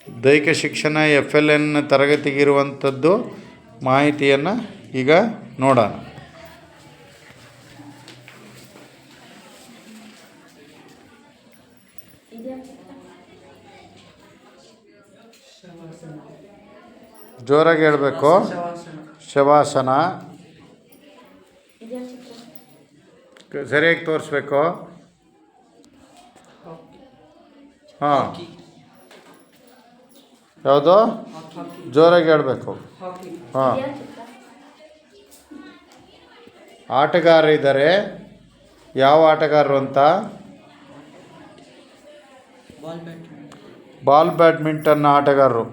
ದೈಹಿಕ ಶಿಕ್ಷಣ FLN ತರಗತಿಗಿರುವಂಥದ್ದು ಮಾಹಿತಿಯನ್ನು ಈಗ ನೋಡೋಣ. ಜೋರಾಗಿ ಹೇಳಬೇಕು. ಶವಾಸನ ಸರಿಯಾಗಿ ತೋರಿಸ್ಬೇಕು. ಹಾಂ, ಯಾವುದು? ಜೋರಾಗಿ ಹೇಳಬೇಕು. ಹಾಂ, ಆಟಗಾರರಿದ್ದಾರೆ. ಯಾವ ಆಟಗಾರರು ಅಂತ? ಬಾಲ್ ಬ್ಯಾಡ್ಮಿಂಟನ್ ಆಟಗಾರರು.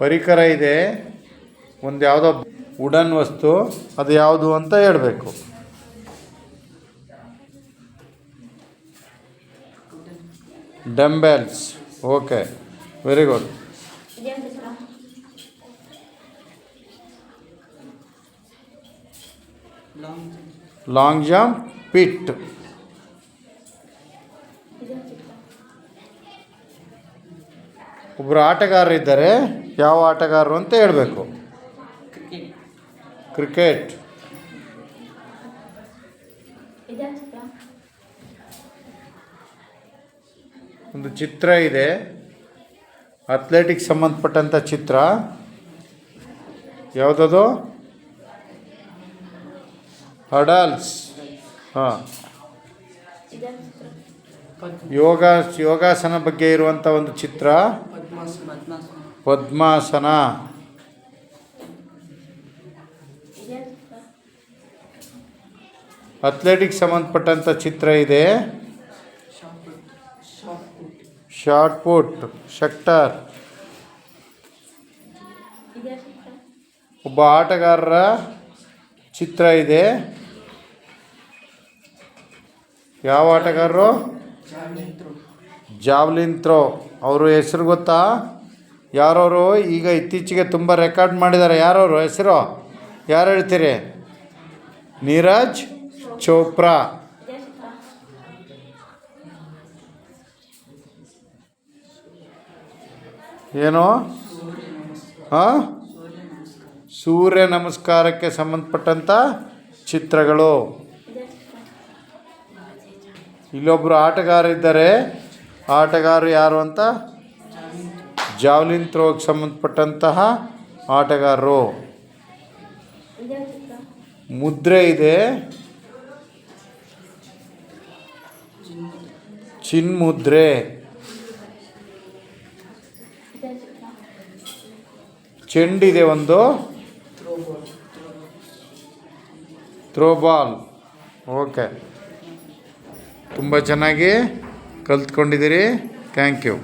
ಪರಿಕರ ಇದೆ, ಒಂದು ಯಾವುದೋ ವುಡನ್ ವಸ್ತು, ಅದು ಯಾವುದು ಅಂತ ಹೇಳಬೇಕು. Dumbbells. Okay, very good. Long jump, pit. ಒಬ್ಬರು ಆಟಗಾರರಿದ್ದಾರೆ. ಯಾವ ಆಟಗಾರರು ಅಂತ ಹೇಳಬೇಕು. ಕ್ರಿಕೆಟ್. ಒಂದು ಚಿತ್ರ ಇದೆ, ಅಥ್ಲೆಟಿಕ್ಸ್ ಸಂಬಂಧಪಟ್ಟಂಥ ಚಿತ್ರ. ಯಾವುದದು? ಹಡಲ್ಸ್. ಹಾಂ, ಯೋಗಾಸನ ಬಗ್ಗೆ ಇರುವಂಥ ಒಂದು ಚಿತ್ರ. ಪದ್ಮಾಸನ. ಅಥ್ಲೆಟಿಕ್ಸ್ ಸಂಬಂಧಪಟ್ಟಂಥ ಚಿತ್ರ ಇದೆ. Shot put, shuttler. ಒಬ್ಬ ಆಟಗಾರರ ಚಿತ್ರ ಇದೆ. ಯಾವ ಆಟಗಾರರು? Javelin throw. ಅವರು ಹೆಸರು ಗೊತ್ತಾ? ಯಾರವರು ಈಗ ಇತ್ತೀಚೆಗೆ ತುಂಬ ರೆಕಾರ್ಡ್ ಮಾಡಿದ್ದಾರೆ? ಯಾರವರು ಹೆಸರು? ಯಾರು ಹೇಳ್ತೀರಿ? ನೀರಜ್ ಚೋಪ್ರಾ. ಏನು? ಹಾಂ, ಸೂರ್ಯ ನಮಸ್ಕಾರಕ್ಕೆ ಸಂಬಂಧಪಟ್ಟಂಥ ಚಿತ್ರಗಳು. ಇಲ್ಲೊಬ್ಬರು ಆಟಗಾರರಿದ್ದಾರೆ. ಆಟಗಾರರು ಯಾರು ಅಂತ? ಜಾವ್ಲಿನ್ ಥ್ರೋಗೆ ಸಂಬಂಧಪಟ್ಟಂತಹ ಆಟಗಾರರು. ಮುದ್ರೆ ಇದೆ. ಚಿನ್ಮುದ್ರೆ. ಚೆಂಡಿದೆ ಒಂದು. ಥ್ರೋಬಾಲ್. ಓಕೆ, ತುಂಬ ಚೆನ್ನಾಗಿ ಕಲ್ತ್ಕೊಂಡಿದ್ದೀರಿ. Thank you.